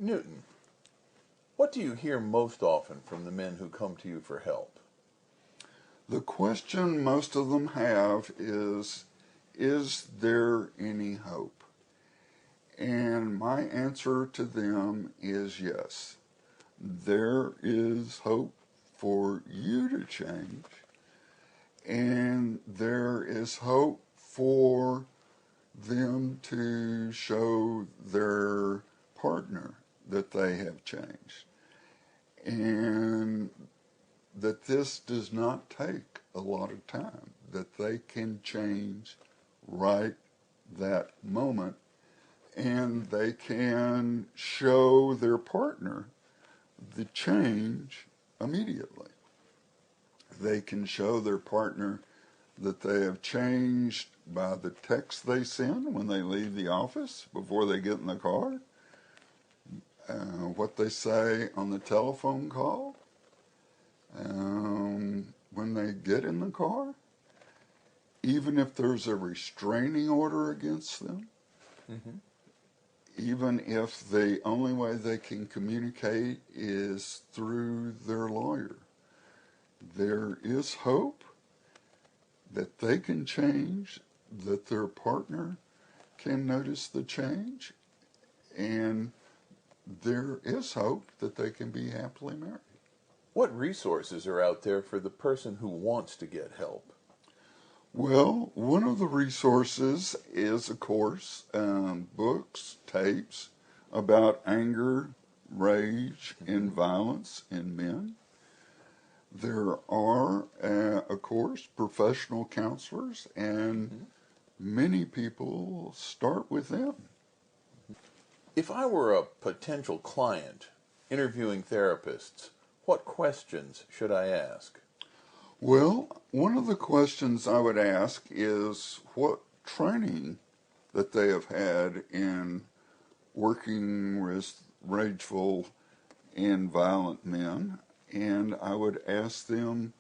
Newton, what do you hear most often from the men who come to you for help? The question most of them have is there any hope? And my answer to them is yes. There is hope for you to change, and there is hope for them to show their partner that they have changed, and that this does not take a lot of time, that they can change right that moment, and they can show their partner the change immediately. They can show their partner that they have changed by the text they send when they leave the office before they get in the car, what they say on the telephone call, when they get in the car, even if there's a restraining order against them, even if the only way they can communicate is through their lawyer. There is hope that they can change, that their partner can notice the change, and there is hope that they can be happily married. What resources are out there for the person who wants to get help? Well, one of the resources is, of course, books, tapes about anger, rage, and violence in men. There are, of course, professional counselors, and many people start with them. If I were a potential client interviewing therapists, what questions should I ask? Well, one of the questions I would ask is what training that they have had in working with rageful and violent men, and I would ask them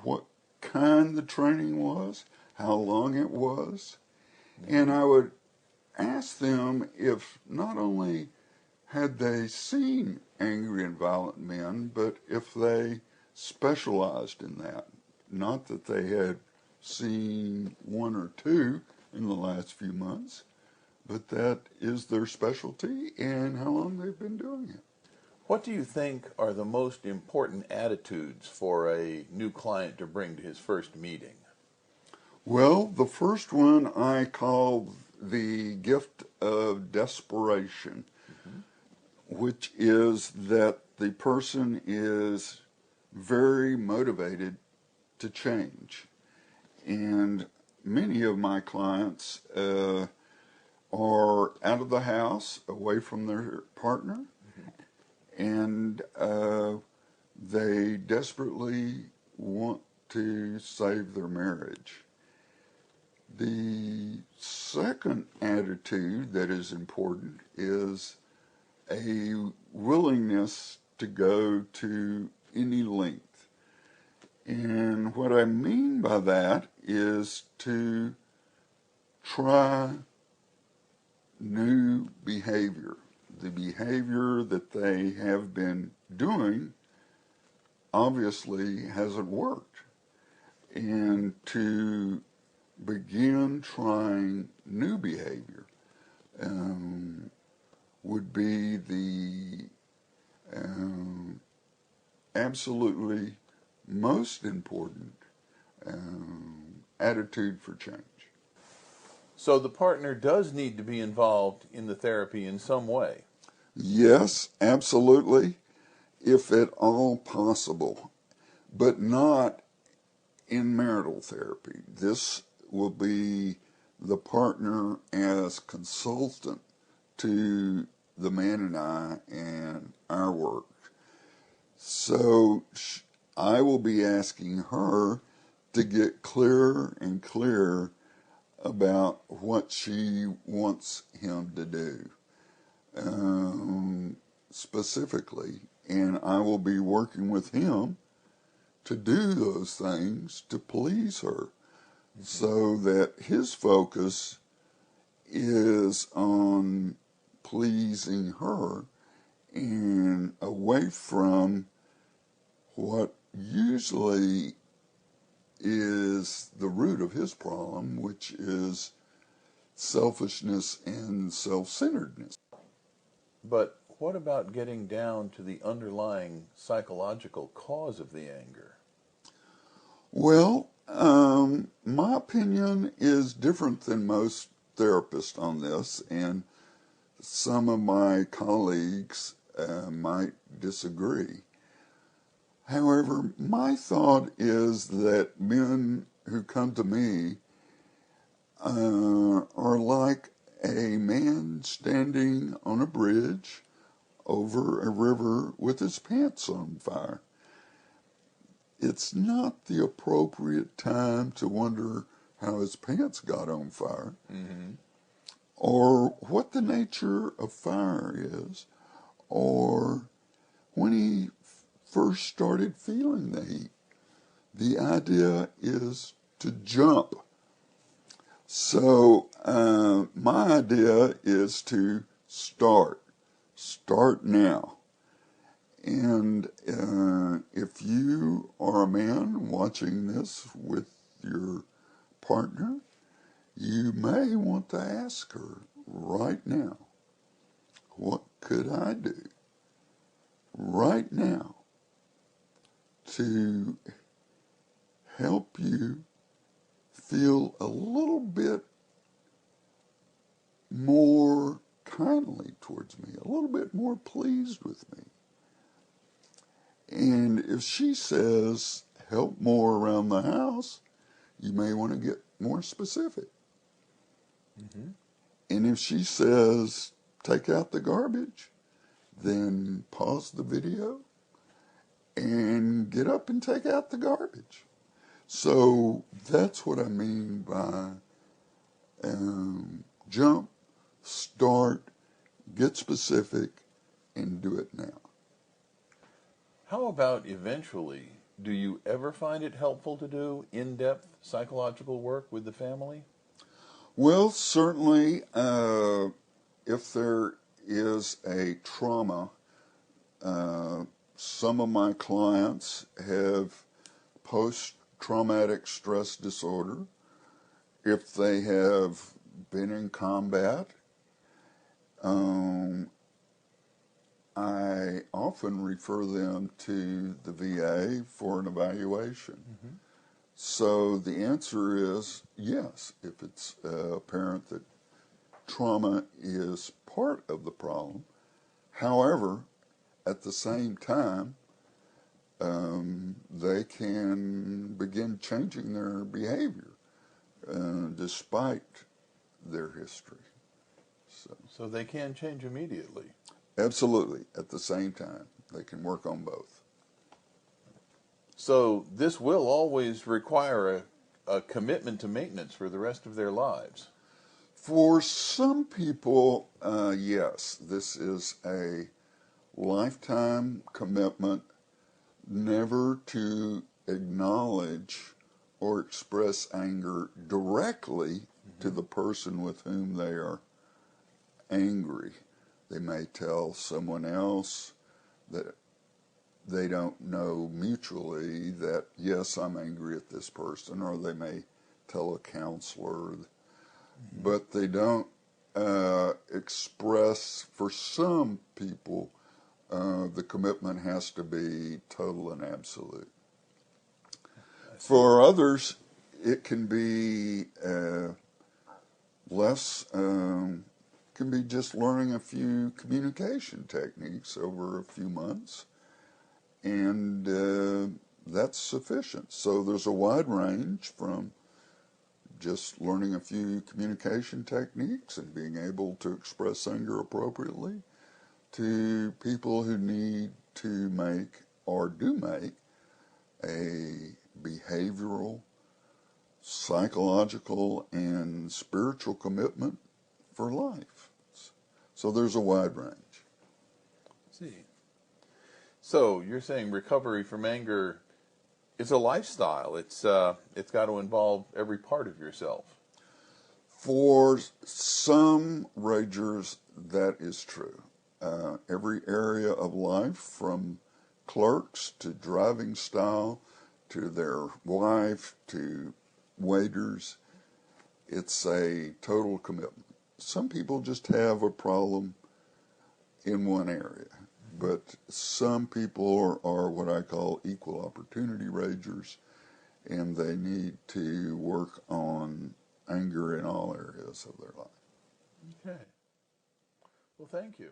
what kind the training was, how long it was, and I would ask them if not only had they seen angry and violent men, but if they specialized in that. Not that they had seen one or two in the last few months, but that is their specialty and how long they've been doing it. What do you think are the most important attitudes for a new client to bring to his first meeting? Well, the first one I call the gift of desperation, which is that the person is very motivated to change. And many of my clients are out of the house, away from their partner, and they desperately want to save their marriage. The second attitude that is important is a willingness to go to any length. And what I mean by that is to try new behavior. The behavior that they have been doing obviously hasn't worked. And to begin trying new behavior would be the absolutely most important attitude for change. So the partner does need to be involved in the therapy in some way. Yes, absolutely, if at all possible, but not in marital therapy. This will be the partner as consultant to the man and I and our work. So I will be asking her to get clearer and clearer about what she wants him to do specifically, and I will be working with him to do those things to please her, so that his focus is on pleasing her and away from what usually is the root of his problem, which is selfishness and self-centeredness. But what about getting down to the underlying psychological cause of the anger? Well, my opinion is different than most therapists on this, and some of my colleagues might disagree. However, my thought is that men who come to me are like a man standing on a bridge over a river with his pants on fire. It's not the appropriate time to wonder how his pants got on fire, or what the nature of fire is, or when he first started feeling the heat. The idea is to jump. So my idea is to start now. And if you are a man watching this with your partner, you may want to ask her right now, what could I do right now to help you feel a little bit more kindly towards me, a little bit more pleased with me. And if she says, help more around the house, you may want to get more specific. And if she says, take out the garbage, then pause the video and get up and take out the garbage. So that's what I mean by jump, start, get specific, and do it now. How about eventually? Do you ever find it helpful to do in-depth psychological work with the family? Well, certainly, if there is a trauma, some of my clients have post-traumatic stress disorder. If they have been in combat, I often refer them to the VA for an evaluation. So the answer is yes, if it's apparent that trauma is part of the problem. However, at the same time, they can begin changing their behavior despite their history. So they can change immediately. Absolutely, at the same time. They can work on both. So this will always require a commitment to maintenance for the rest of their lives. For some people, yes, this is a lifetime commitment never to acknowledge or express anger directly to the person with whom they are angry. They may tell someone else that they don't know mutually that, yes, I'm angry at this person, or they may tell a counselor, but they don't express, for some people, the commitment has to be total and absolute. For others, it can be less, can be just learning a few communication techniques over a few months, and that's sufficient. So there's a wide range from just learning a few communication techniques and being able to express anger appropriately to people who need to make or do make a behavioral, psychological, and spiritual commitment for life. So there's a wide range. See. So you're saying recovery from anger is a lifestyle. It's got to involve every part of yourself. For some ragers, that is true. Every area of life, from clerks to driving style to their wife to waiters, it's a total commitment. Some people just have a problem in one area, but some people are what I call equal opportunity ragers, and they need to work on anger in all areas of their life. Okay. Well, thank you.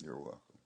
You're welcome.